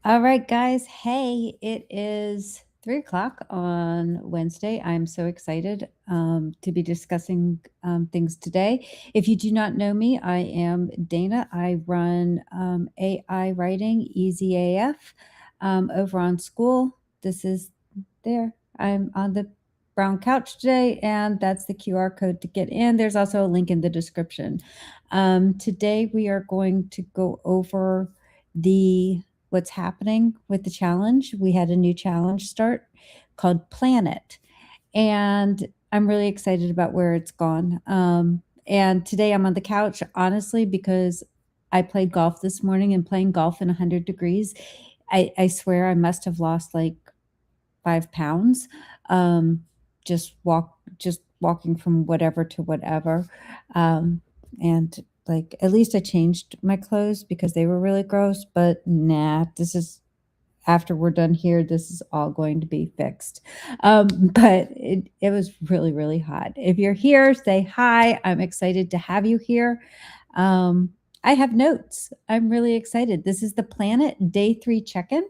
All right, guys. Hey, it is 3 o'clock on Wednesday. I'm so excited to be discussing things today. If you do not know me, I am Dana. I run AI Writing, Easy AF, over on School. This is there. I'm on the brown couch today, and that's the QR code to get in. There's also a link in the description. Today, we are going to go over what's happening with the challenge. We had a new challenge start called Planet, and I'm really excited about where it's gone. And today I'm on the couch, honestly, because I played golf this morning, and playing golf in 100 degrees, I swear I must have lost like 5 pounds. Um, just walking from whatever to whatever. And like, at least I changed my clothes because they were really gross, but nah, after we're done here, this is all going to be fixed. But it was really, really hot. If you're here, say hi. I'm excited to have you here. I have notes. I'm really excited. This is the Planet Day 3 check-in.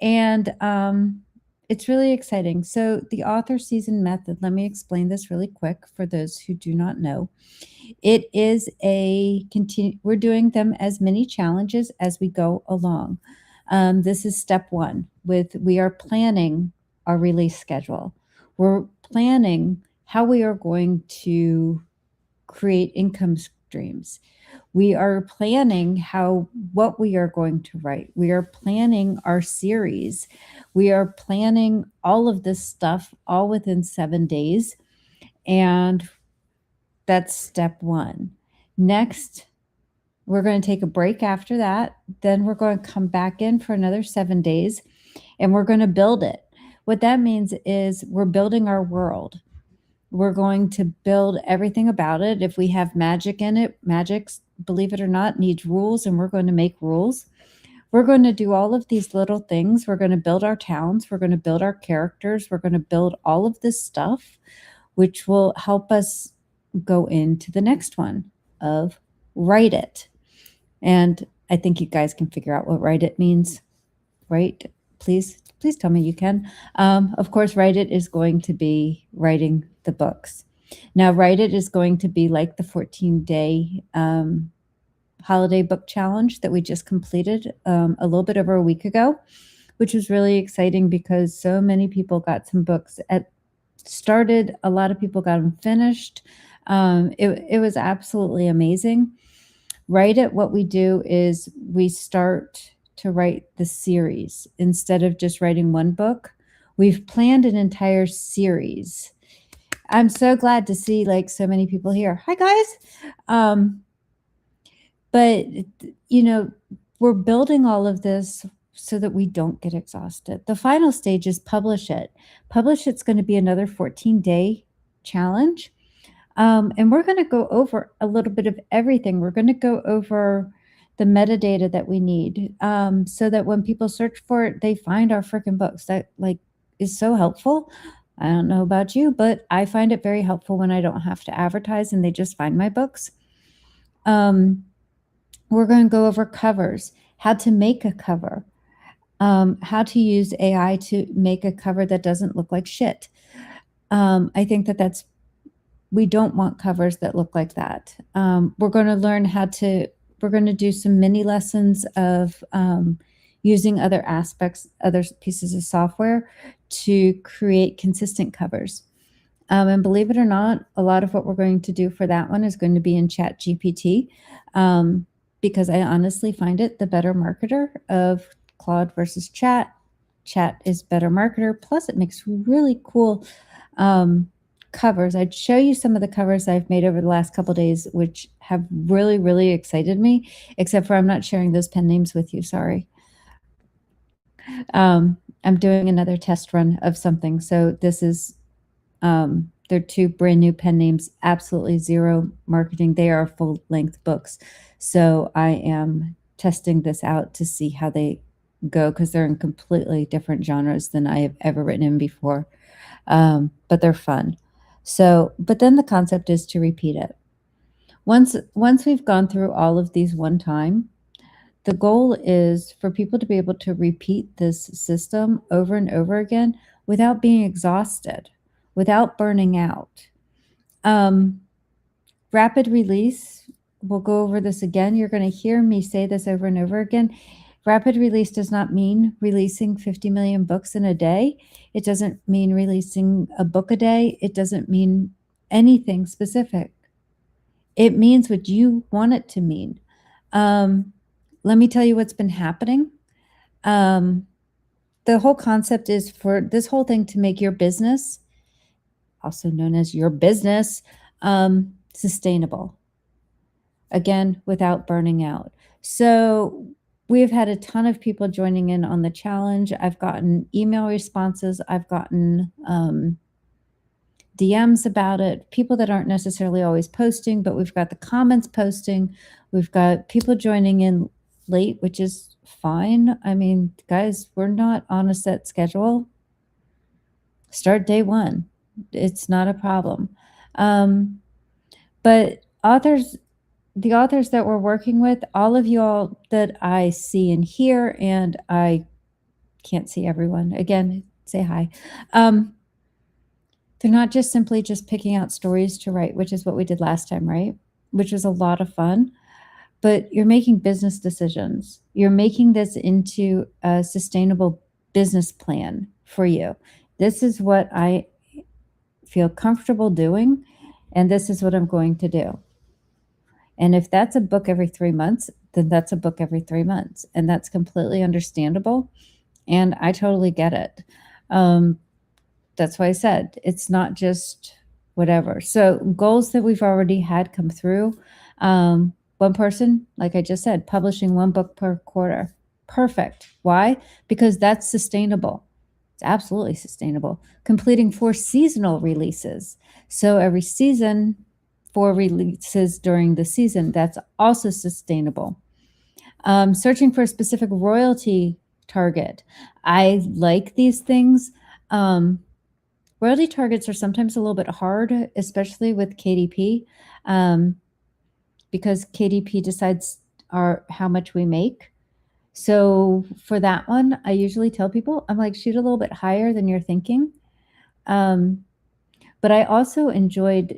And it's really exciting. So the author season method, let me explain this really quick for those who do not know. It is we're doing them as many challenges as we go along. This is step one we are planning our release schedule. We're planning how we are going to create income streams. We are planning what we are going to write. We are planning our series. We are planning all of this stuff all within 7 days. And that's step one. Next, we're going to take a break after that. Then we're going to come back in for another 7 days, and we're going to build it. What that means is we're building our world. We're going to build everything about it. If we have magic in it, magic, believe it or not, needs rules, and we're going to make rules. We're going to do all of these little things. We're going to build our towns. We're going to build our characters. We're going to build all of this stuff, which will help us go into the next one of write it. And I think you guys can figure out what write it means, right? Please tell me you can. Of course, write it is going to be writing the books. Now, write it is going to be like the 14-day holiday book challenge that we just completed a little bit over a week ago, which was really exciting because so many people got some books started. A lot of people got them finished. It was absolutely amazing. Write it, what we do is we start to write the series instead of just writing one book. We've planned an entire series. I'm so glad to see like so many people here. Hi, guys. But we're building all of this so that we don't get exhausted. The final stage is publish it. Publish it's going to be another 14-day challenge. And we're going to go over a little bit of everything. We're going to go over the metadata that we need so that when people search for it, they find our freaking books. That is so helpful. I don't know about you, but I find it very helpful when I don't have to advertise and they just find my books. We're going to go over covers, how to make a cover, how to use AI to make a cover that doesn't look like shit. I think we don't want covers that look like that. We're going to learn we're going to do some mini lessons of using other pieces of software to create consistent covers. And believe it or not, a lot of what we're going to do for that one is going to be in ChatGPT because I honestly find it the better marketer of Claude versus Chat. Chat is better marketer. Plus, it makes really cool covers. I'd show you some of the covers I've made over the last couple days, which have really, really excited me, except for I'm not sharing those pen names with you. Sorry. I'm doing another test run of something. So this is, they're 2 brand new pen names, absolutely zero marketing. They are full-length books. So I am testing this out to see how they go because they're in completely different genres than I have ever written in before. But they're fun. But then the concept is to repeat it. Once we've gone through all of these one time, the goal is for people to be able to repeat this system over and over again without being exhausted, without burning out. Rapid release, we'll go over this again. You're going to hear me say this over and over again. Rapid release does not mean releasing 50 million books in a day. It doesn't mean releasing a book a day. It doesn't mean anything specific. It means what you want it to mean. Let me tell you what's been happening. The whole concept is for this whole thing to make your business, also known as your business, sustainable. Again, without burning out. So we've had a ton of people joining in on the challenge. I've gotten email responses. I've gotten DMs about it, people that aren't necessarily always posting, but we've got the comments posting. We've got people joining in late, which is fine. I mean, guys, we're not on a set schedule. Start day one. It's not a problem. But the authors that we're working with, all of you all that I see and hear, and I can't see everyone. Again, say hi. They're not just simply just picking out stories to write, which is what we did last time, right? Which was a lot of fun. But you're making business decisions. You're making this into a sustainable business plan for you. This is what I feel comfortable doing, and this is what I'm going to do. And if that's a book every 3 months, then that's a book every 3 months. And that's completely understandable. And I totally get it. That's why I said it's not just whatever. So goals that we've already had come through. One person, like I just said, publishing 1 book per quarter. Perfect. Why? Because that's sustainable. It's absolutely sustainable. Completing 4 seasonal releases. So every season, 4 releases during the season. That's also sustainable. Searching for a specific royalty target. I like these things. Royalty targets are sometimes a little bit hard, especially with KDP, because KDP decides how much we make. So for that one, I usually tell people, I'm like, shoot a little bit higher than you're thinking. But I also enjoyed,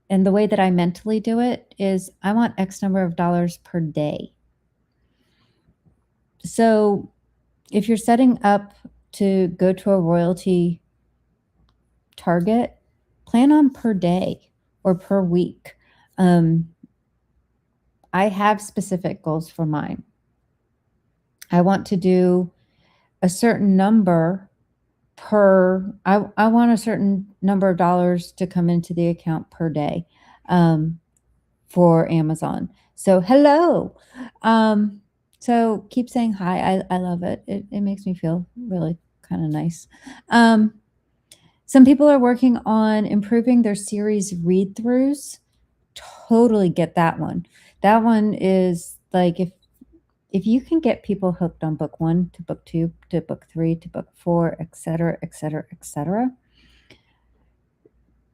and the way that I mentally do it is I want X number of dollars per day. So if you're setting up to go to a royalty target, plan on per day or per week. I have specific goals for mine. I want to do a certain number I want a certain number of dollars to come into the account per day for Amazon. So hello. So keep saying hi. I love it. It makes me feel really kind of nice. Some people are working on improving their series read-throughs. Totally get that one. That one is like if you can get people hooked on book 1 to book 2 to book 3 to book 4, et cetera, et cetera, et cetera,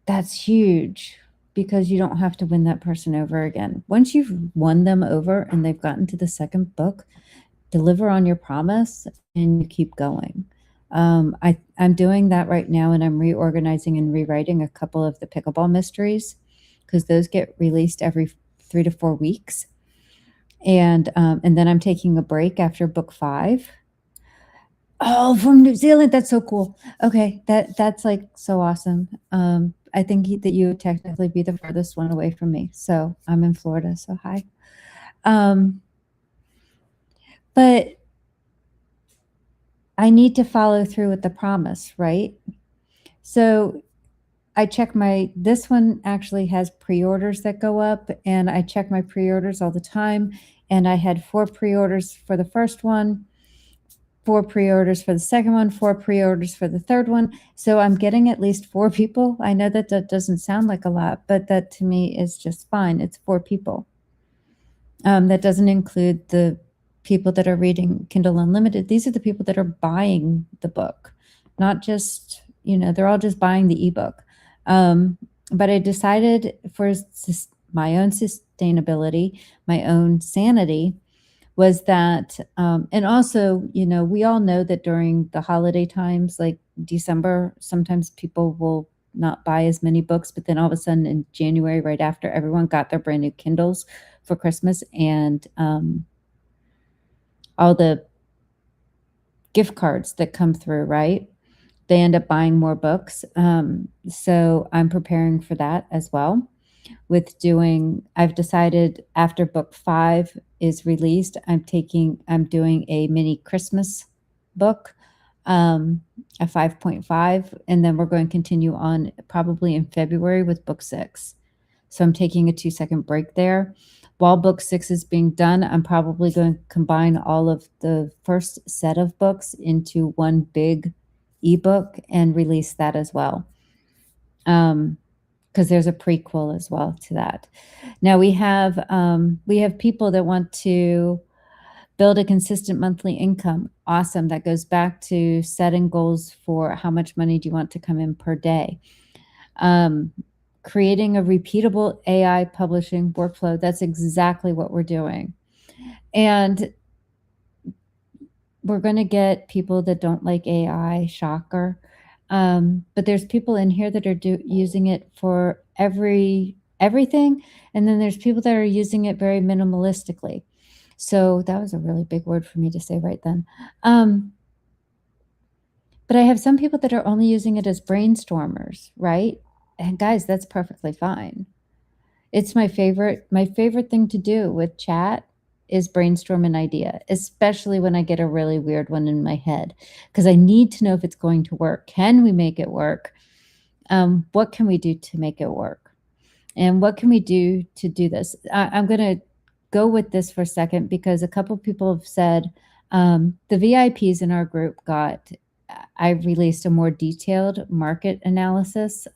that's huge because you don't have to win that person over again. Once you've won them over and they've gotten to the second book, deliver on your promise and you keep going. I'm doing that right now, and I'm reorganizing and rewriting a couple of the pickleball mysteries because those get released every 3 to 4 weeks. And then I'm taking a break after book 5. Oh, from New Zealand. That's so cool. Okay. That's like so awesome. I think that you would technically be the furthest one away from me. So I'm in Florida. So hi. But I need to follow through with the promise, right? So I check this one actually has pre-orders that go up, and I check my pre-orders all the time. And I had 4 pre-orders for the first one, 4 pre-orders for the second one, 4 pre-orders for the third one. So I'm getting at least 4 people. I know that doesn't sound like a lot, but that to me is just fine. It's 4 people. That doesn't include the people that are reading Kindle Unlimited. These are the people that are buying the book, not just, they're all just buying the ebook. But I decided for my own sustainability, my own sanity, was that, and also, we all know that during the holiday times, like December, sometimes people will not buy as many books, but then all of a sudden in January, right after, everyone got their brand new Kindles for Christmas, and all the gift cards that come through, right? They end up buying more books. So I'm preparing for that as well. I've decided after book 5 is released, I'm doing a mini Christmas book, a 5.5, and then we're going to continue on probably in February with book 6. So I'm taking a 2-second break there. While book 6 is being done, I'm probably going to combine all of the first set of books into one big ebook and release that as well. Because there's a prequel as well to that. Now we have people that want to build a consistent monthly income. Awesome. That goes back to setting goals for how much money do you want to come in per day. Creating a repeatable AI publishing workflow. That's exactly what we're doing. And we're going to get people that don't like AI, shocker. But there's people in here that are using it for everything. And then there's people that are using it very minimalistically. So that was a really big word for me to say right then. But I have some people that are only using it as brainstormers, right? And guys, that's perfectly fine. It's my favorite thing to do with chat is brainstorm an idea, especially when I get a really weird one in my head, because I need to know if it's going to work. Can we make it work? What can we do to make it work? And what can we do to do this? I'm going to go with this for a second because a couple people have said the VIPs in our group I released a more detailed market analysis,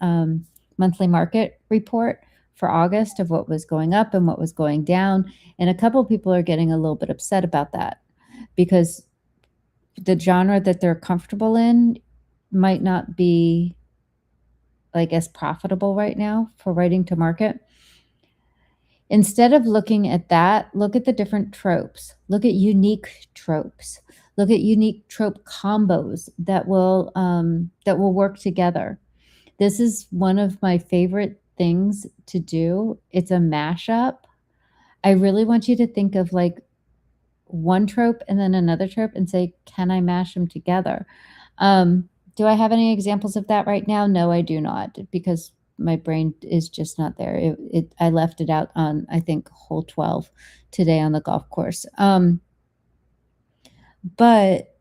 monthly market report for August of what was going up and what was going down. And a couple of people are getting a little bit upset about that because the genre that they're comfortable in might not be like as profitable right now for writing to market. Instead of looking at that, look at the different tropes. Look at unique tropes. Look at unique trope combos that will work together. This is one of my favorite things to do. It's a mashup. I really want you to think of like one trope and then another trope and say, can I mash them together? Do I have any examples of that right now? No, I do not, because my brain is just not there. I left it out on, I think, hole 12 today on the golf course. But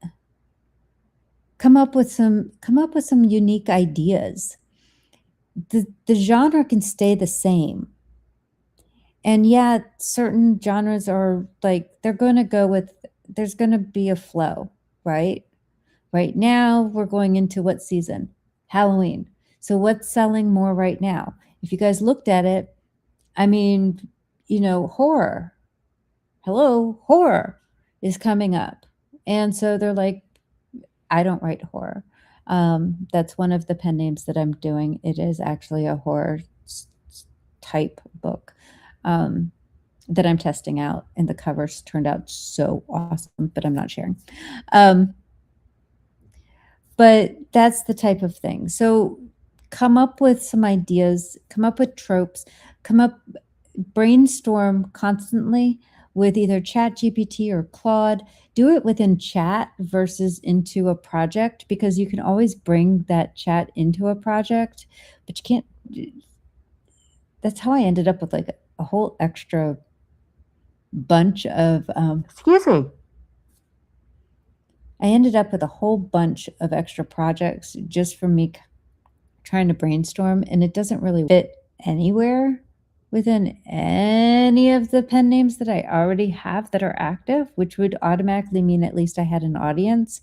come up with some unique ideas. The genre can stay the same. And yeah, certain genres are like, there's going to be a flow, right? Right now, we're going into what season? Halloween. So what's selling more right now? If you guys looked at it, I mean, horror. Hello, horror is coming up. And so they're like, I don't write horror. That's one of the pen names that I'm doing. It is actually a horror type book that I'm testing out, and the covers turned out so awesome, but I'm not sharing. But that's the type of thing. So come up with some ideas, come up with tropes, brainstorm constantly with either ChatGPT or Claude. Do it within chat versus into a project, because you can always bring that chat into a project, but you can't. That's how I ended up with like a whole extra bunch of, excuse me. I ended up with a whole bunch of extra projects just from me trying to brainstorm, and it doesn't really fit anywhere within any of the pen names that I already have that are active, which would automatically mean at least I had an audience.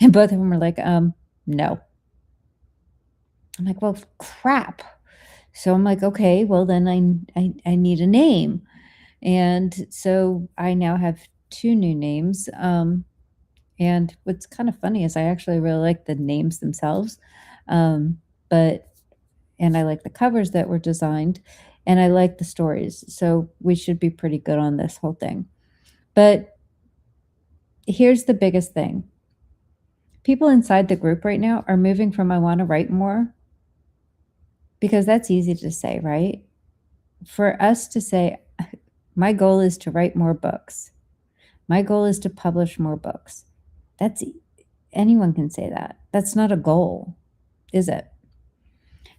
And both of them were like, no. I'm like, well, crap. So I'm like, okay, well then I need a name. And so I now have 2 new names. And what's kind of funny is I actually really like the names themselves. And I like the covers that were designed, and I like the stories. So we should be pretty good on this whole thing. But here's the biggest thing. People inside the group right now are moving from I want to write more, because that's easy to say, right? For us to say, my goal is to write more books. My goal is to publish more books. That's anyone can say that. That's not a goal, is it?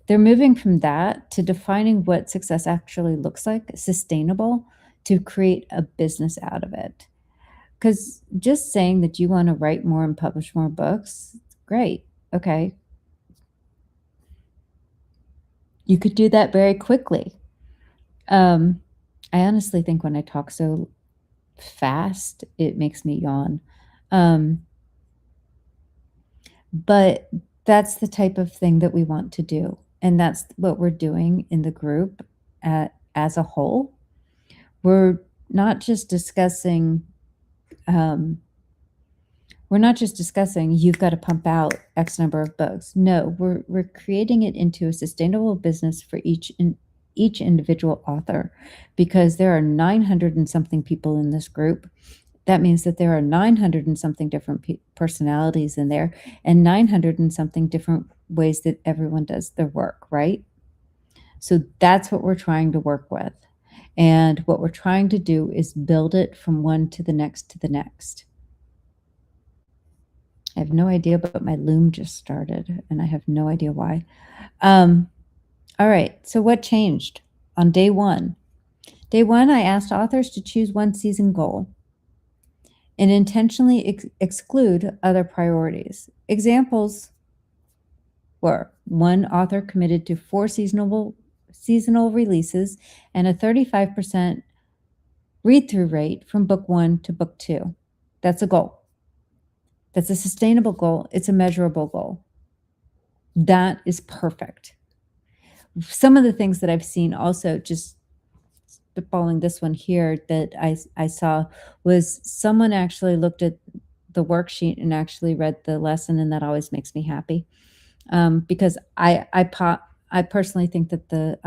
They're moving from that to defining what success actually looks like, sustainable, to create a business out of it. Because just saying that you want to write more and publish more books, great. Okay. You could do that very quickly. I honestly think when I talk so fast, it makes me yawn. But that's the type of thing that we want to do. And that's what we're doing in the group as a whole. We're not just discussing, you've got to pump out X number of books. No, we're creating it into a sustainable business for each individual author, because there are 900 and something people in this group. That means that there are 900 and something different personalities in there, and 900 and something different ways that everyone does their work, right? So that's what we're trying to work with. And what we're trying to do is build it from one to the next to the next. I have no idea, but my loom just started, and I have no idea why. All right, so what changed on day one? Day one, I asked authors to choose one season goal and intentionally exclude other priorities. Examples were: one author committed to 4 seasonal releases and a 35% read-through rate from book 1 to book 2. That's a goal. That's a sustainable goal. It's a measurable goal. That is perfect. Some of the things that I've seen also, just spitballing this one here, that I saw, was someone actually looked at the worksheet and actually read the lesson, and that always makes me happy, because I personally think that the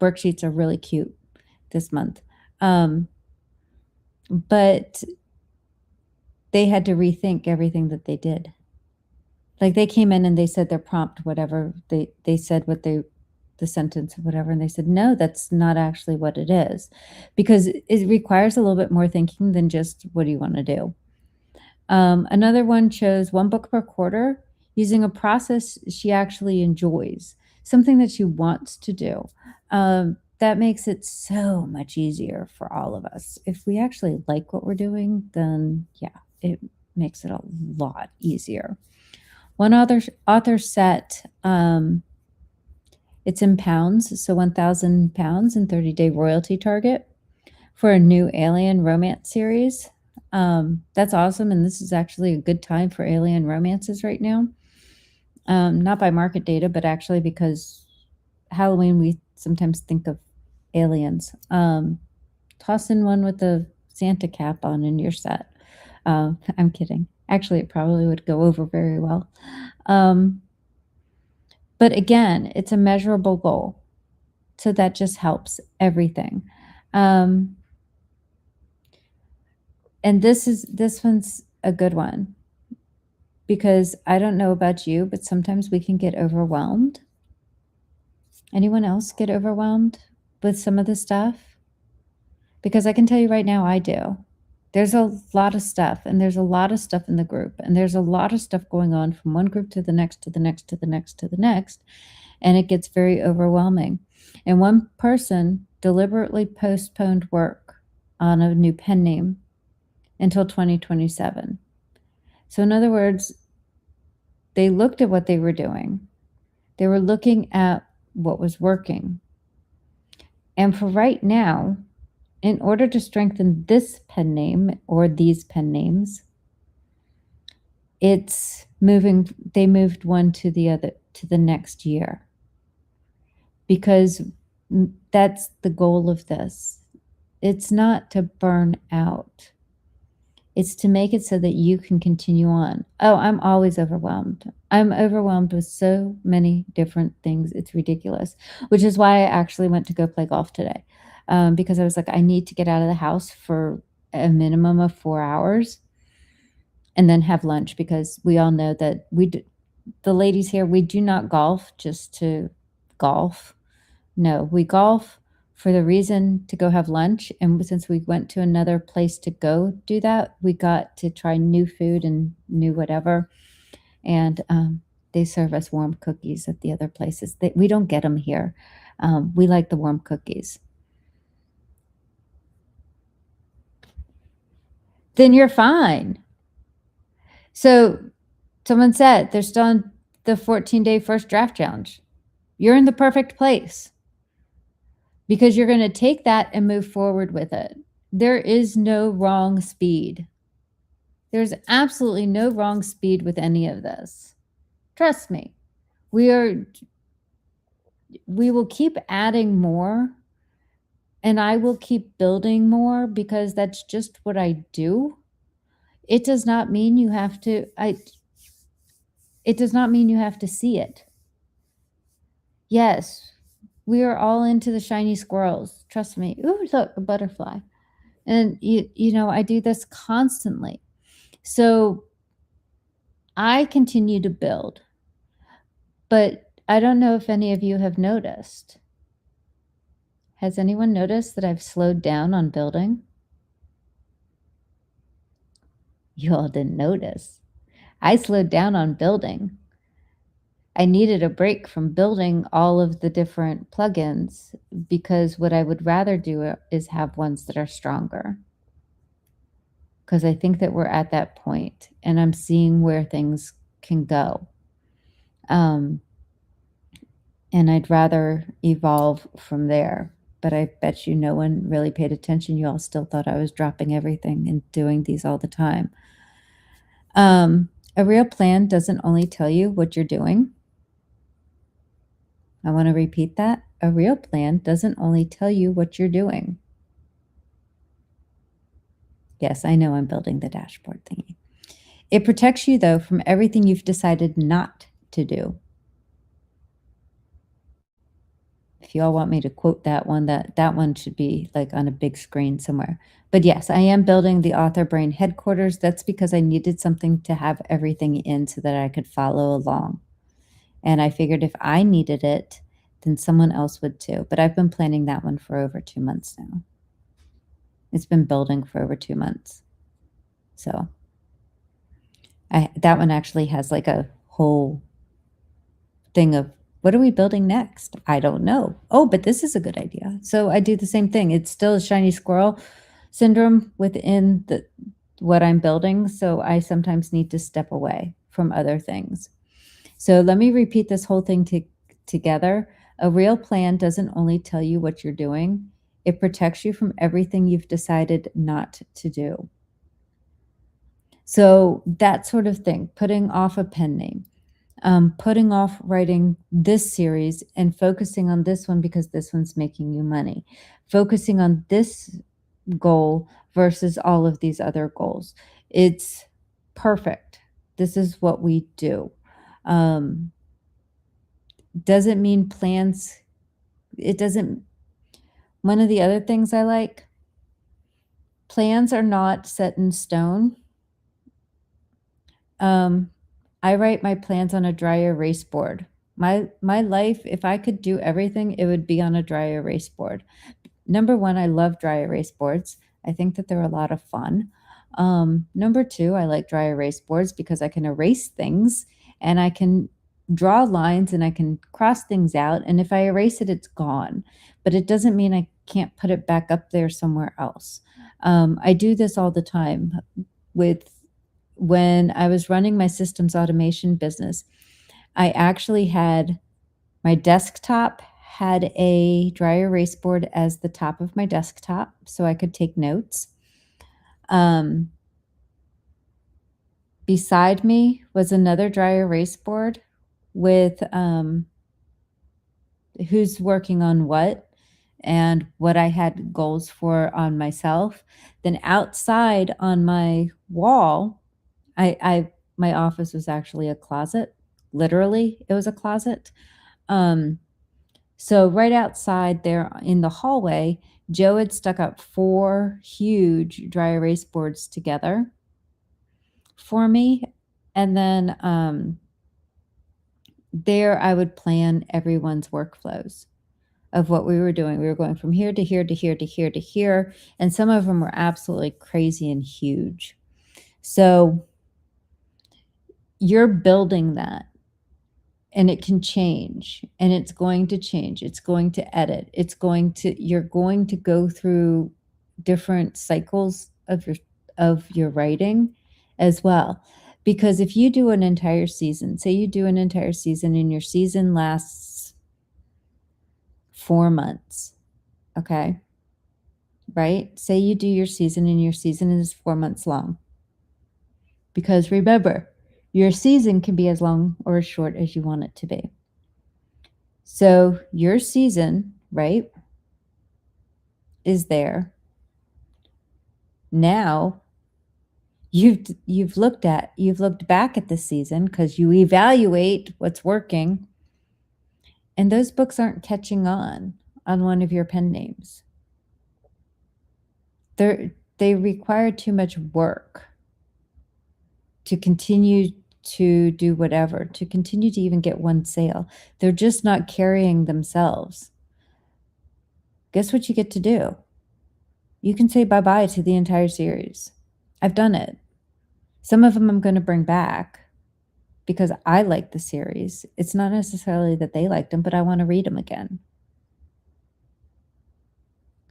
worksheets are really cute this month, but they had to rethink everything that they did. Like, they came in and they said their prompt, whatever, they said what the sentence or whatever, and they said, no, that's not actually what it is, because it requires a little bit more thinking than just, what do you want to do? Another one chose 1 book per quarter, using a process she actually enjoys, something that she wants to do. That makes it so much easier for all of us. If we actually like what we're doing, then yeah, it makes it a lot easier. One author set, it's in pounds, so 1,000 pounds and 30-day royalty target for a new alien romance series. That's awesome, and this is actually a good time for alien romances right now. Not by market data, but actually because Halloween, we sometimes think of aliens. Toss in one with the Santa cap on in your set. I'm kidding. Actually, it probably would go over very well. But again, it's a measurable goal, so that just helps everything. And this one's a good one, because I don't know about you, but sometimes we can get overwhelmed. Anyone else get overwhelmed with some of the stuff? Because I can tell you right now, I do. There's a lot of stuff, and there's a lot of stuff in the group, and there's a lot of stuff going on from one group to the next, to the next, to the next, to the next, and it gets very overwhelming. And one person deliberately postponed work on a new pen name until 2027. So in other words, they looked at what they were doing. They were looking at what was working. And for right now, in order to strengthen this pen name or these pen names, they moved one to the other, to the next year, because that's the goal of this. It's not to burn out. It's to make it so that you can continue on. Oh, I'm always overwhelmed. I'm overwhelmed with so many different things. It's ridiculous, which is why I actually went to go play golf today, because I was like, I need to get out of the house for a minimum of 4 hours and then have lunch because we all know that the ladies here, we do not golf just to golf. No, we golf for the reason to go have lunch, and since we went to another place to go do that, we got to try new food and new whatever, and, they serve us warm cookies at the other places. We don't get them here. We like the warm cookies. Then you're fine. So, someone said they're still on the 14-day first draft challenge. You're in the perfect place because you're gonna take that and move forward with it. There is no wrong speed. There's absolutely no wrong speed with any of this. Trust me. We will keep adding more, and I will keep building more because that's just what I do. It does not mean you have to it does not mean you have to see it. Yes, we are all into the shiny squirrels. Trust me. Ooh, look, a butterfly. And I do this constantly. So I continue to build, but I don't know if any of you have noticed. Has anyone noticed that I've slowed down on building? You all didn't notice. I slowed down on building. I needed a break from building all of the different plugins because what I would rather do is have ones that are stronger. Because I think that we're at that point and I'm seeing where things can go. And I'd rather evolve from there. But I bet you no one really paid attention. You all still thought I was dropping everything and doing these all the time. A real plan doesn't only tell you what you're doing. I want to repeat that. A real plan doesn't only tell you what you're doing. Yes, I know I'm building the dashboard thingy. It protects you, though, from everything you've decided not to do. If you all want me to quote that one, that one should be like on a big screen somewhere. But yes, I am building the Author Brain headquarters. That's because I needed something to have everything in so that I could follow along. And I figured if I needed it, then someone else would too. But I've been planning that one for over 2 months now. It's been building for over 2 months. So that one actually has like a whole thing of what are we building next? I don't know. Oh, but this is a good idea. So I do the same thing. It's still a shiny squirrel syndrome within what I'm building. So I sometimes need to step away from other things. So let me repeat this whole thing together. A real plan doesn't only tell you what you're doing, it protects you from everything you've decided not to do. So that sort of thing, putting off a pen name, putting off writing this series and focusing on this one because this one's making you money, focusing on this goal versus all of these other goals. It's perfect. This is what we do. Doesn't mean plans. It doesn't. One of the other things I like, plans are not set in stone. I write my plans on a dry erase board. My life, if I could do everything, it would be on a dry erase board. Number one, I love dry erase boards. I think that they're a lot of fun. Number two, I like dry erase boards because I can erase things and I can draw lines and I can cross things out. And if I erase it, it's gone. But it doesn't mean I can't put it back up there somewhere else. I do this all the time when I was running my systems automation business. I actually had my desktop had a dry erase board as the top of my desktop so I could take notes. Beside me was another dry erase board with who's working on what and what I had goals for on myself. Then outside on my wall, my office was actually a closet. Literally, it was a closet. So right outside there in the hallway, Joe had stuck up 4 huge dry erase boards together for me, and then, there I would plan everyone's workflows of what we were doing. We were going from here to here to here to here to here, and some of them were absolutely crazy and huge. So you're building that, and it can change, and it's going to change. It's going to edit. You're going to go through different cycles of your writing as well. Because if you do an entire season, say you do an entire season and your season lasts 4 months, okay? Right? Say you do your season and your season is 4 months long. Because remember, your season can be as long or as short as you want it to be. So your season, right, is there. Now you've looked back at the season because you evaluate what's working, and those books aren't catching on one of your pen names. They require too much work to continue to do whatever, to continue to even get one sale. They're just not carrying themselves. Guess what you get to do? You can say bye-bye to the entire series. I've done it. Some of them I'm going to bring back because I like the series. It's not necessarily that they liked them, but I want to read them again.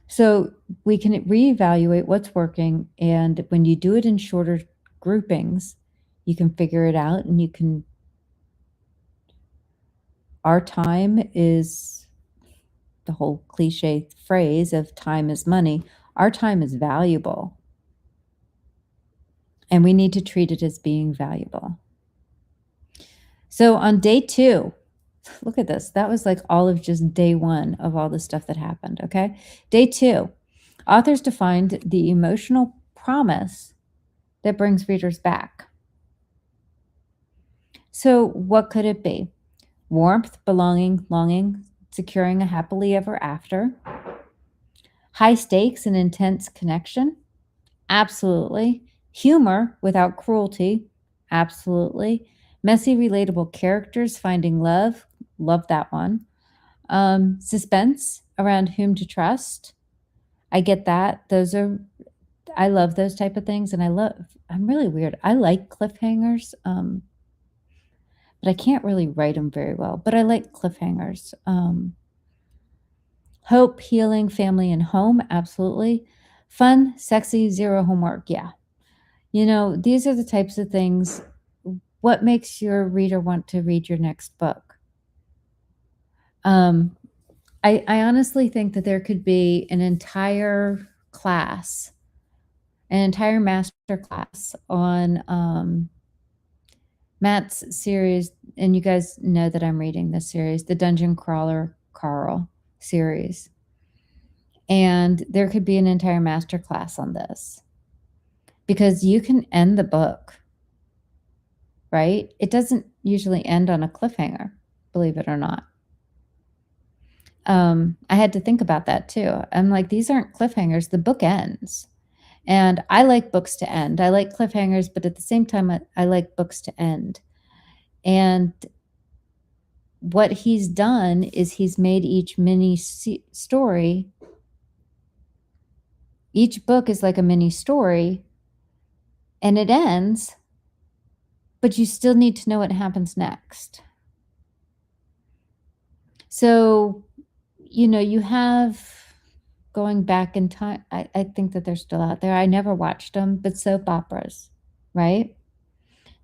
So we can reevaluate what's working, and when you do it in shorter groupings, you can figure it out, and our time is the whole cliche phrase of time is money. Our time is valuable, and we need to treat it as being valuable. So on day 2, look at this. That was like all of just day 1 of all the stuff that happened, okay? Day 2, authors defined the emotional promise that brings readers back. So what could it be? Warmth, belonging, longing, securing a happily ever after. High stakes and intense connection? Absolutely. Humor without cruelty? Absolutely. Messy, relatable characters finding love? Love that one. Suspense around whom to trust? I get that. I love those type of things, and I'm really weird. I like cliffhangers, but I can't really write them very well, but I like cliffhangers. Hope, healing, family, and home, absolutely. Fun, sexy, zero homework, yeah. These are the types of things. What makes your reader want to read your next book? I honestly think that there could be an entire class, an entire master class on Matt's series, and you guys know that I'm reading this series, the Dungeon Crawler Carl series. And there could be an entire master class on this because you can end the book, right? It doesn't usually end on a cliffhanger, believe it or not. I had to think about that too. I'm like, these aren't cliffhangers. The book ends. And I like books to end. I like cliffhangers, but at the same time, I like books to end. And what he's done is he's made each mini story. Each book is like a mini story, and it ends, but you still need to know what happens next. So, you have going back in time. I think that they're still out there. I never watched them, but soap operas, right?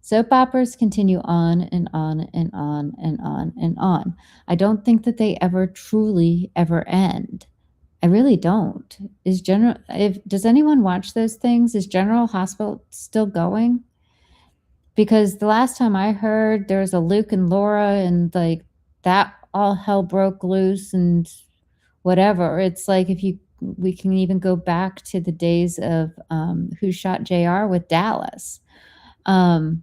Soap operas continue on and on and on and on and on. I don't think that they ever truly ever end. I really don't. Does anyone watch those things? Is General Hospital still going? Because the last time I heard, there was a Luke and Laura, and like that all hell broke loose and whatever. It's like we can even go back to the days of Who Shot JR with Dallas. I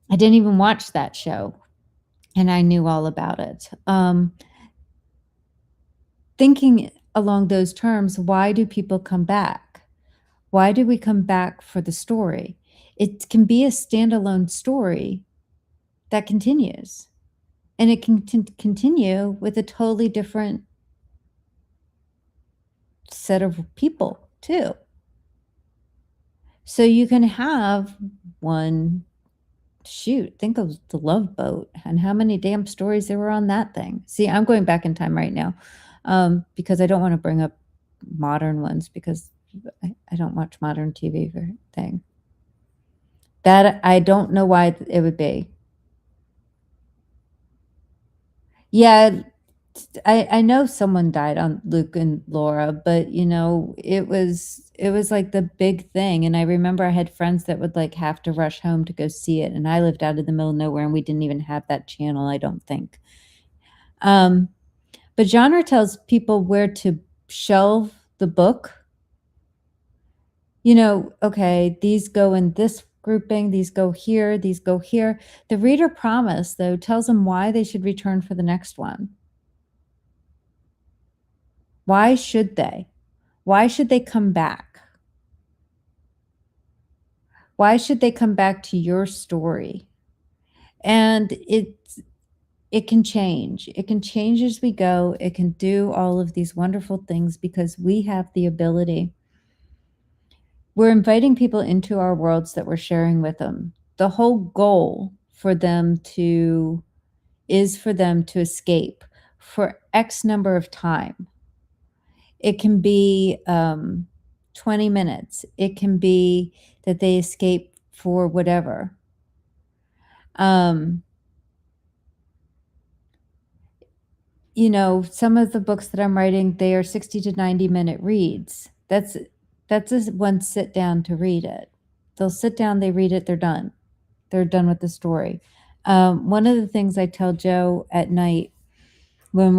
didn't even watch that show, and I knew all about it. Thinking along those terms, why do people come back? Why do we come back for the story? It can be a standalone story that continues, and it can continue with a totally different set of people too. So you can have one, shoot, think of the Love Boat and how many damn stories there were on that thing. See, I'm going back in time right now, because I don't want to bring up modern ones because I don't watch modern TV for thing. That I don't know why it would be. Yeah, I know someone died on Luke and Laura, but, it was like the big thing, and I remember I had friends that would, like, have to rush home to go see it, and I lived out in the middle of nowhere, and we didn't even have that channel, I don't think. Um, but genre tells people where to shelve the book. Okay, these go in this grouping, these go here, these go here. The reader promise, though, tells them why they should return for the next one. Why should they? Why should they come back? Why should they come back to your story? And it can change. It can change as we go. It can do all of these wonderful things because we have the ability. We're inviting people into our worlds that we're sharing with them. The whole goal for them is for them to escape for X number of time. It can be 20 minutes. It can be that they escape for whatever. Some of the books that I'm writing, they are 60 to 90-minute reads. That's just one sit down to read it. They'll sit down, they read it, they're done. They're done with the story. One of the things I tell Joe at night when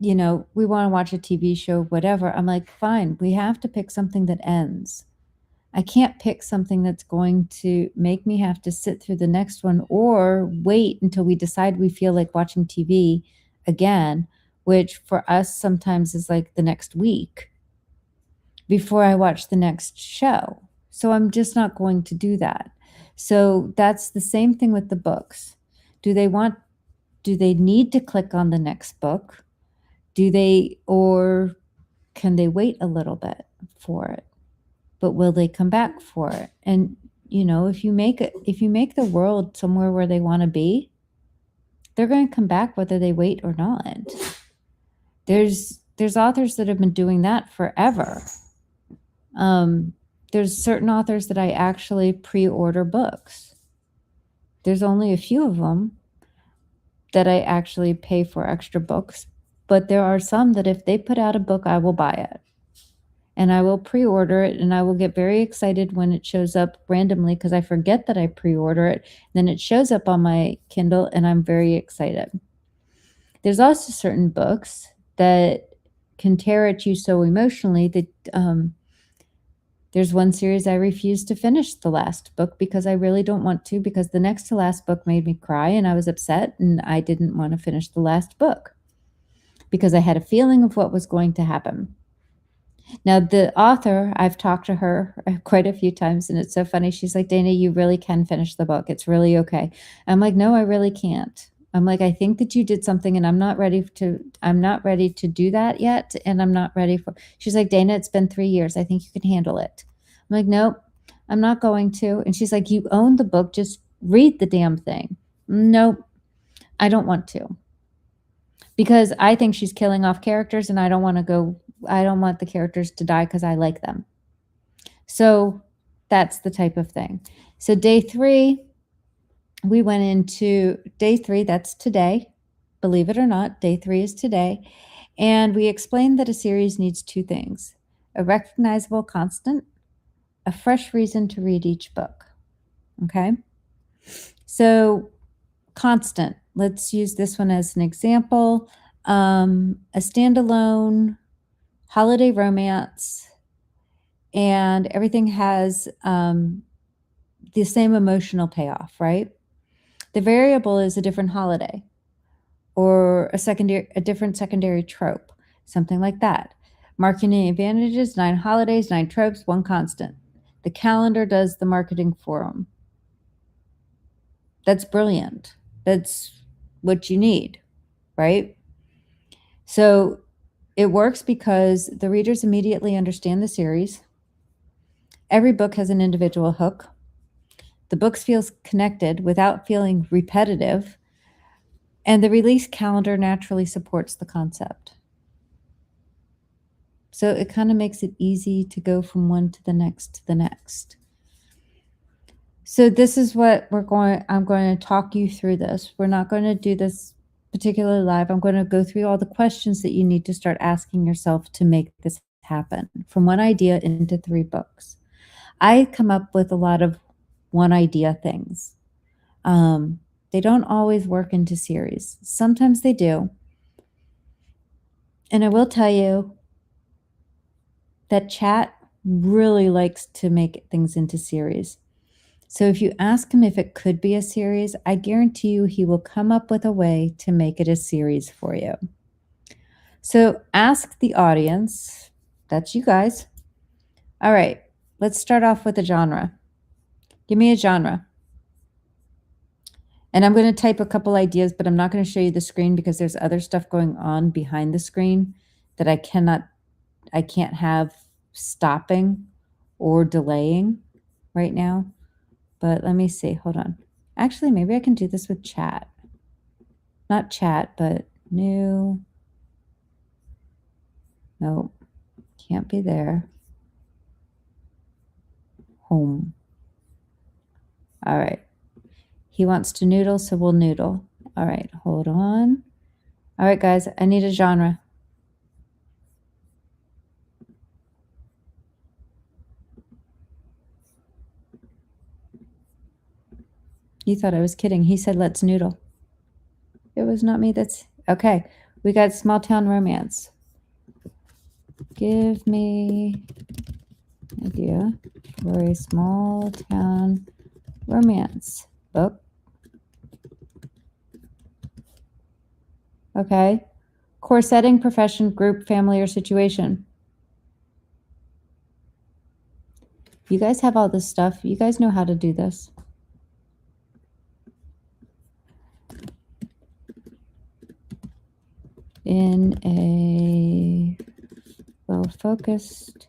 we want to watch a TV show, whatever, I'm like, fine, we have to pick something that ends. I can't pick something that's going to make me have to sit through the next one or wait until we decide we feel like watching TV again, which for us sometimes is like the next week before I watch the next show. So I'm just not going to do that. So that's the same thing with the books. Do they need to click on the next book? Or can they wait a little bit for it? But will they come back for it? And if you make the world somewhere where they want to be, they're going to come back whether they wait or not. There's authors that have been doing that forever. There's certain authors that I actually pre-order books. There's only a few of them that I actually pay for extra books, but there are some that if they put out a book, I will buy it. And I will pre-order it, and I will get very excited when it shows up randomly because I forget that I pre-order it. Then it shows up on my Kindle, and I'm very excited. There's also certain books that can tear at you so emotionally that there's one series I refuse to finish the last book because I really don't want to, because the next to last book made me cry, and I was upset, and I didn't want to finish the last book because I had a feeling of what was going to happen. Now, the author, I've talked to her quite a few times, and it's so funny. She's like, Dana, you really can finish the book. It's really okay. I'm like, no, I really can't. I'm like, I think that you did something, and I'm not ready to do that yet. And I'm not ready she's like, Dana, it's been 3 years. I think you can handle it. I'm like, nope, I'm not going to. And she's like, you own the book. Just read the damn thing. Nope, I don't want to. Because I think she's killing off characters, and I don't want the characters to die because I like them. So that's the type of thing. So day 3, we went into day 3, that's today. Believe it or not, day 3 is today. And we explained that a series needs 2 things: a recognizable constant, a fresh reason to read each book. Okay? So constant, let's use this one as an example. A standalone holiday romance, and everything has the same emotional payoff, right? The variable is a different holiday or a different secondary trope. something like that. Marketing advantages, 9 holidays, 9 tropes, 1 constant. The calendar does the marketing for them. That's brilliant. That's what you need, right? So it works because the readers immediately understand the series. Every book has an individual hook. The books feels connected without feeling repetitive, and the release calendar naturally supports the concept. So it kind of makes it easy to go from one to the next to the next. So this is what I'm going to talk you through this. We're not going to do this particularly live. I'm going to go through all the questions that you need to start asking yourself to make this happen, from one idea into 3 books. I come up with a lot of one idea things. They don't always work into series. Sometimes they do. And I will tell you that chat really likes to make things into series. So if you ask him if it could be a series, I guarantee you he will come up with a way to make it a series for you. So ask the audience. That's you guys. All right, let's start off with a genre. Give me a genre. And I'm going to type a couple ideas, but I'm not going to show you the screen because there's other stuff going on behind the screen that I can't have stopping or delaying right now. But let me see. Hold on. Actually, maybe I can do this with chat. Not chat, but new. Nope. Can't be there. Home. All right. He wants to noodle, so we'll noodle. All right. Hold on. All right, guys. I need a genre. You thought I was kidding. He said, let's noodle. It was not me. That's okay. We got small town romance. Give me an idea for a small town romance book. Okay. Core setting, profession, group, family, or situation. You guys have all this stuff. You guys know how to do this. In a well-focused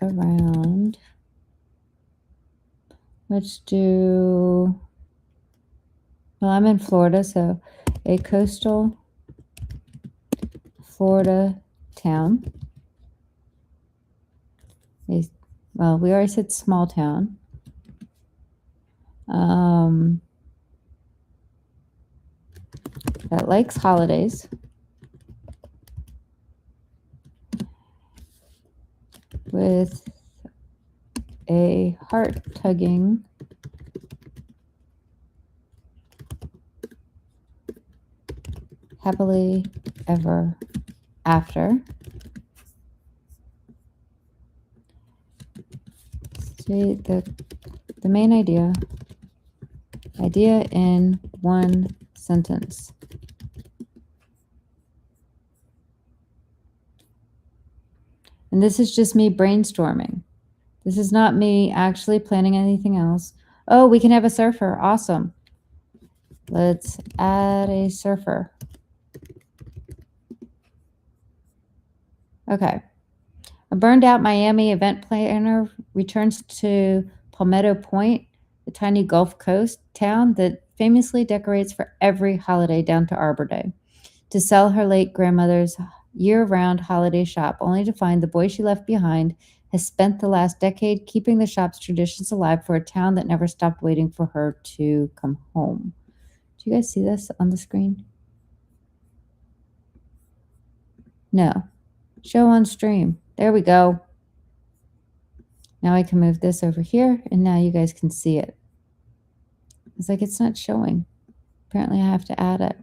around, let's do, well, I'm in Florida, so a coastal Florida town. Well, we already said small town. That likes holidays. With a heart-tugging happily ever after. See the main idea in one sentence. And this is just me brainstorming. This is not me actually planning anything else. Oh, we can have a surfer. Awesome. Let's add a surfer. Okay. A burned out Miami event planner returns to Palmetto Point, the tiny Gulf Coast town that famously decorates for every holiday down to Arbor Day, to sell her late grandmother's year-round holiday shop, only to find the boy she left behind has spent the last decade keeping the shop's traditions alive for a town that never stopped waiting for her to come home. Do you guys see this on the screen? No. Show on stream. There we go. Now I can move this over here, and now you guys can see it. It's like it's not showing. Apparently I have to add it.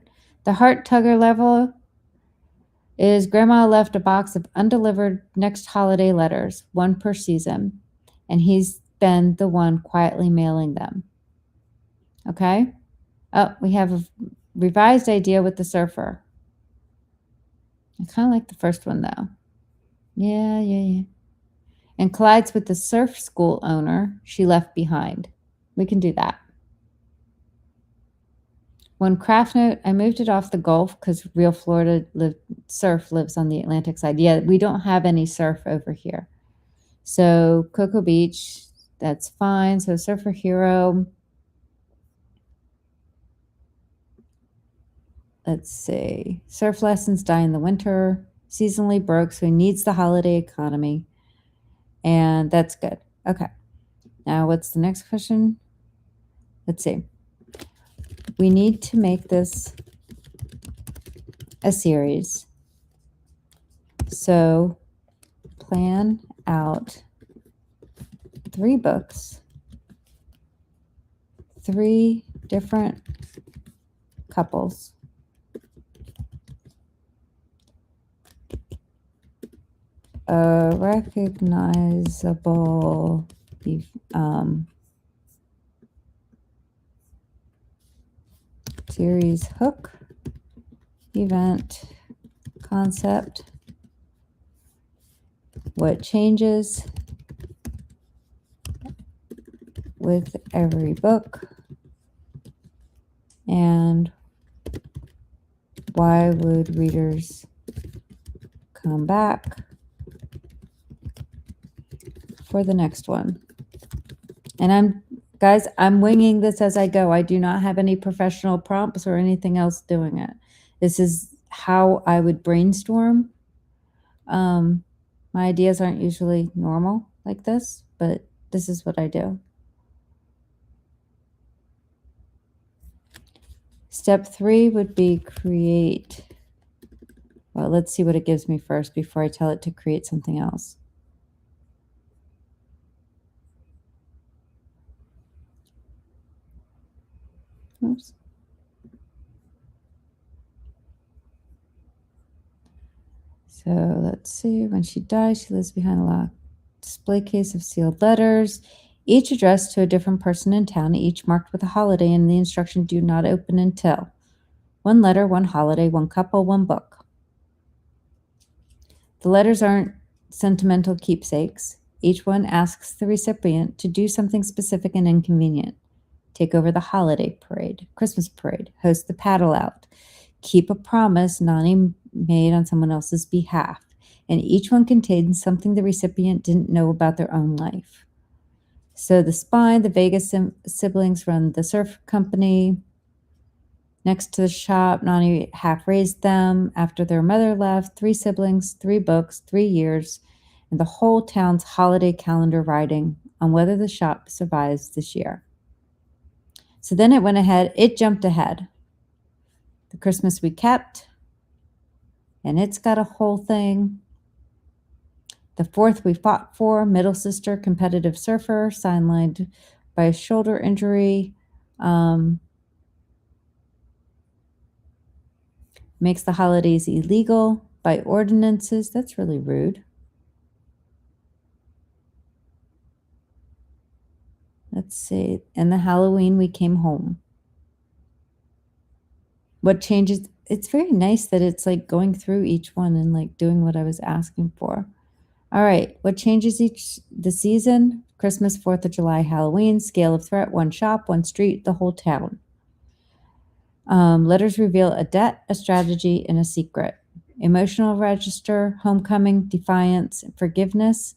The heart tugger level is Grandma left a box of undelivered next holiday letters, 1 per season, and he's been the one quietly mailing them. Okay? Oh, we have a revised idea with the surfer. I kind of like the first one though. Yeah. And collides with the surf school owner she left behind. We can do that. One craft note, I moved it off the Gulf because real Florida surf lives on the Atlantic side. Yeah, we don't have any surf over here. So Cocoa Beach, that's fine. So Surfer Hero. Let's see. Surf lessons die in the winter. Seasonally broke, so he needs the holiday economy. And that's good. Okay. Now, what's the next question? Let's see. We need to make this a series. So plan out 3 books, 3 different couples, a recognizable series hook, event, concept, what changes with every book, and why would readers come back for the next one? And I'm winging this as I go. I do not have any professional prompts or anything else doing it. This is how I would brainstorm. My ideas aren't usually normal like this, but this is what I do. Step 3 would be create. Well, let's see what it gives me first before I tell it to create something else. Oops. So let's see. When she dies, she leaves behind a locked display case of sealed letters, each addressed to a different person in town, each marked with a holiday, and the instruction do not open until. 1 letter, 1 holiday, 1 couple, 1 book. The letters aren't sentimental keepsakes. Each one asks the recipient to do something specific and inconvenient. Take over the holiday parade, Christmas parade, host the paddle out, keep a promise Nani made on someone else's behalf, and each one contains something the recipient didn't know about their own life. So the spine, the Vegas siblings run the surf company. Next to the shop, Nani half raised them after their mother left. 3 siblings, 3 books, 3 years, and the whole town's holiday calendar riding on whether the shop survives this year. So then it jumped ahead. The Christmas we kept, and it's got a whole thing. The 4th we fought for, middle sister, competitive surfer, sidelined by a shoulder injury. Makes the holidays illegal by ordinances. That's really rude. Let's see. And the Halloween we came home. What changes? It's very nice that it's like going through each one and like doing what I was asking for. All right. What changes the season? Christmas, 4th of July, Halloween, scale of threat, 1 shop, 1 street, the whole town. Letters reveal a debt, a strategy, and a secret. Emotional register, homecoming, defiance, forgiveness.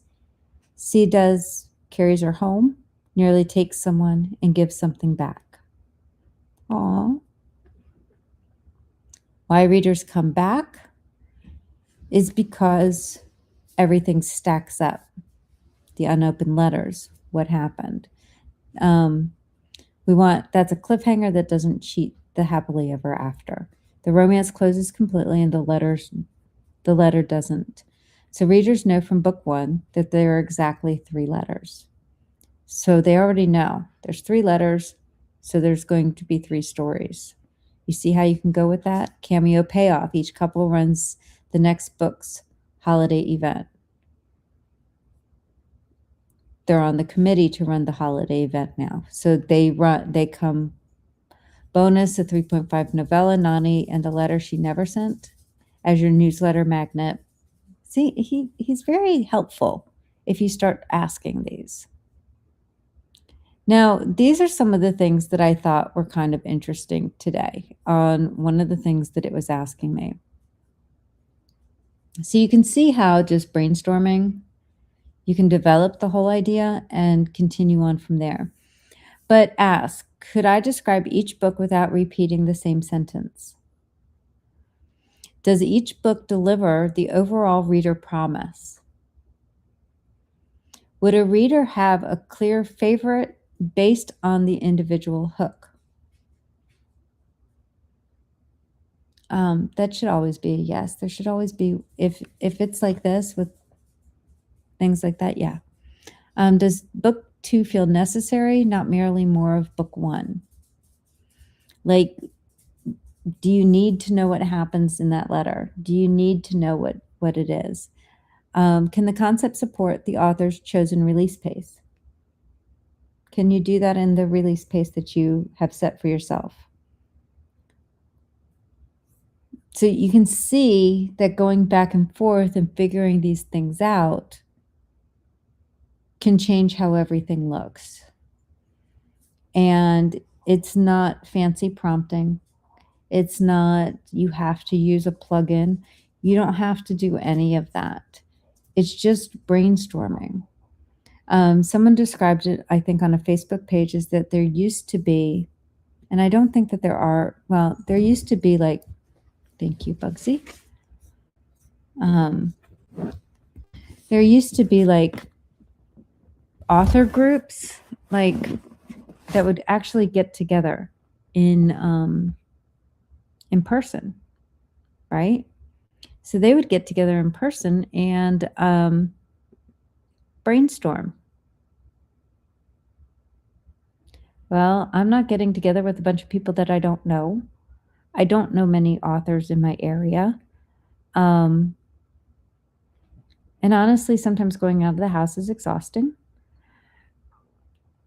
C does carries her home, nearly takes someone, and gives something back. Aww. Why readers come back is because everything stacks up. The unopened letters, what happened. That's a cliffhanger that doesn't cheat the happily ever after. The romance closes completely and the letter doesn't. So readers know from book 1 that there are exactly 3 letters. So they already know there's 3 letters, so there's going to be 3 stories. You see how you can go with that? Cameo payoff. Each couple runs the next book's holiday event. They're on the committee to run the holiday event now. So they come bonus, a 3.5 novella, Nani, and a letter she never sent. as your newsletter magnet. See, he's very helpful if you start asking these. Now, these are some of the things that I thought were kind of interesting today on one of the things that it was asking me. So you can see how just brainstorming, you can develop the whole idea and continue on from there. But ask, could I describe each book without repeating the same sentence? Does each book deliver the overall reader promise? Would a reader have a clear favorite based on the individual hook? That should always be a yes. There should always be, if it's like this with things like that, yeah. Does book 2 feel necessary, not merely more of book 1? Like, do you need to know what happens in that letter? Do you need to know what it is? Can the concept support the author's chosen release pace? Can you do that in the release pace that you have set for yourself? So you can see that going back and forth and figuring these things out can change how everything looks. And it's not fancy prompting. It's not, you have to use a plugin. You don't have to do any of that. It's just brainstorming. Someone described it, I think, on a Facebook page, is that there used to be, and I don't think that there are, well, there used to be like, thank you, Bugsy. There used to be like author groups, like that would actually get together in person, right? So they would get together in person and brainstorm. Well, I'm not getting together with a bunch of people that I don't know. I don't know many authors in my area. And honestly, sometimes going out of the house is exhausting.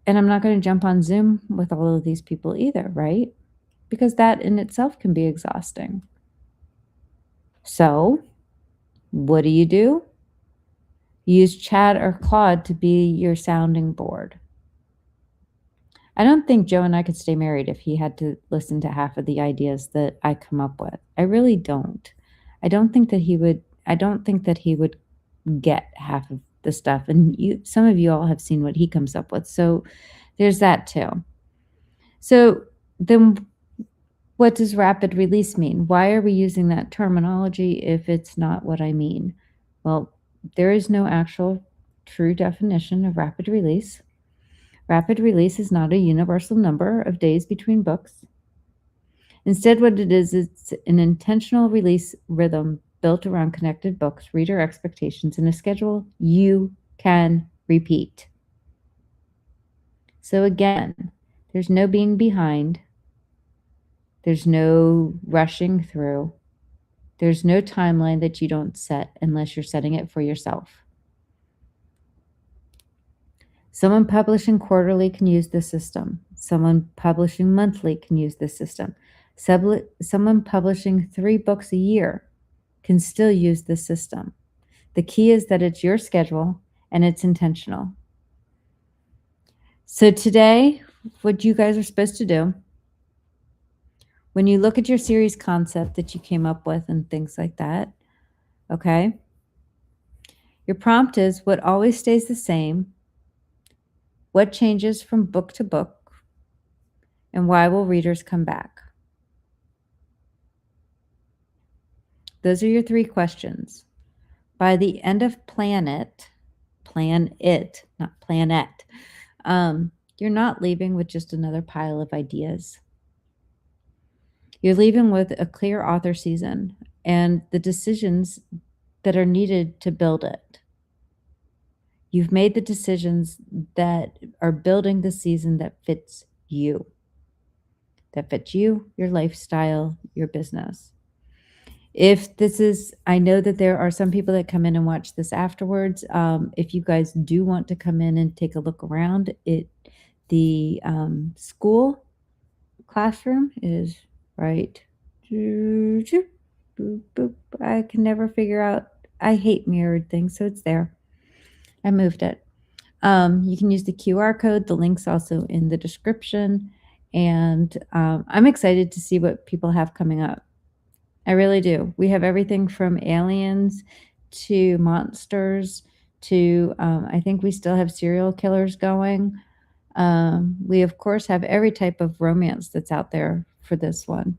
And I'm not going to jump on Zoom with all of these people either, right? Because that in itself can be exhausting. So, what do? Use Chat or Claude to be your sounding board. I don't think Joe and I could stay married if he had to listen to half of the ideas that I come up with. I really don't. I don't think that he would get half of the stuff. And some of you all have seen what he comes up with. So there's that too. So then what does rapid release mean? Why are we using that terminology if it's not what I mean? Well, there is no actual true definition of rapid release. Rapid release is not a universal number of days between books. Instead, what it is, it's an intentional release rhythm built around connected books, reader expectations, and a schedule you can repeat. So again, there's no being behind. There's no rushing through. There's no timeline that you don't set unless you're setting it for yourself. Someone publishing quarterly can use this system. Someone publishing monthly can use this system. Someone publishing 3 books a year can still use this system. The key is that it's your schedule and it's intentional. So today, what you guys are supposed to do, when you look at your series concept that you came up with and things like that, okay, your prompt is, what always stays the same? What changes from book to book? And why will readers come back? Those are your 3 questions. By the end of plan it, not planet, you're not leaving with just another pile of ideas. You're leaving with a clear author season and the decisions that are needed to build it. You've made the decisions that are building the season that fits you, your lifestyle, your business. If this is, I know that there are some people that come in and watch this afterwards. If you guys do want to come in and take a look around, the school classroom is right boop, boop. I can never figure out. I hate mirrored things, so it's there. I moved it. You can use the QR code. The link's also in the description. And I'm excited to see what people have coming up. I really do. We have everything from aliens to monsters to, I think we still have serial killers going. We, of course, have every type of romance that's out there for this one.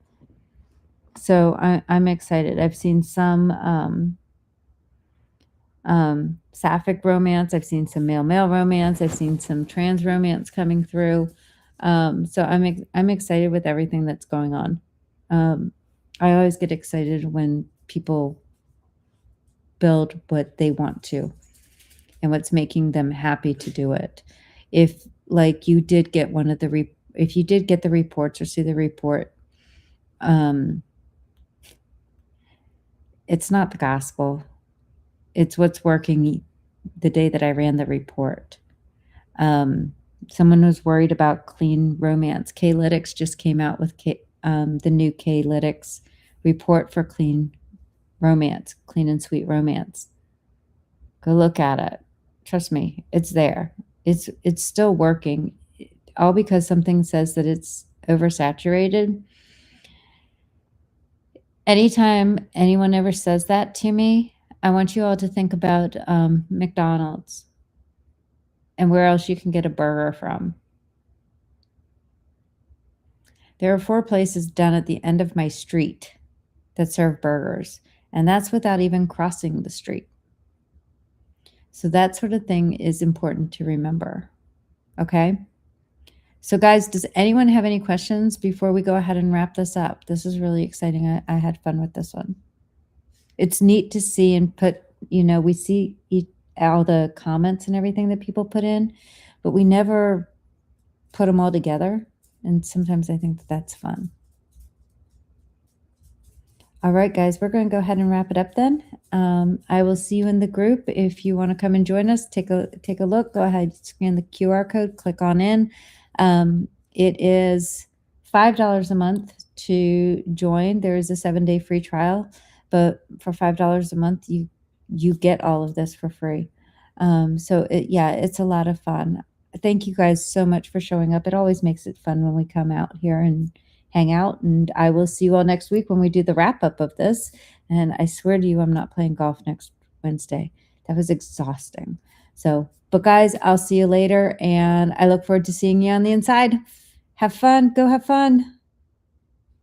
So I'm excited. I've seen some sapphic romance. I've seen some male-male romance. I've seen some trans romance coming through. So I'm excited with everything that's going on. I always get excited when people build what they want to and what's making them happy to do it. If like you did get one of the if you did get the reports or see the report, it's not the gospel. It's what's working the day that I ran the report. Someone was worried about clean romance. K-Lytics just came out with the new K-Lytics report for clean romance, clean and sweet romance. Go look at it. Trust me, it's there. It's still working. All because something says that it's oversaturated. Anytime anyone ever says that to me, I want you all to think about McDonald's and where else you can get a burger from. There are 4 places down at the end of my street that serve burgers, and that's without even crossing the street. So that sort of thing is important to remember, okay? So guys, does anyone have any questions before we go ahead and wrap this up? This is really exciting. I had fun with this one. It's neat to see and put, we see all the comments and everything that people put in, but we never put them all together. And sometimes I think that that's fun. All right, guys, we're going to go ahead and wrap it up then. I will see you in the group. If you want to come and join us, take a look. Go ahead, scan the QR code, click on in. It is $5 a month to join. There is a 7-day free trial, but for $5 a month, you get all of this for free. So it's a lot of fun. Thank you guys so much for showing up. It always makes it fun when we come out here and hang out, and I will see you all next week when we do the wrap up of this. And I swear to you, I'm not playing golf next Wednesday. That was exhausting. So, but guys, I'll see you later, and I look forward to seeing you on the inside. Have fun. Go have fun.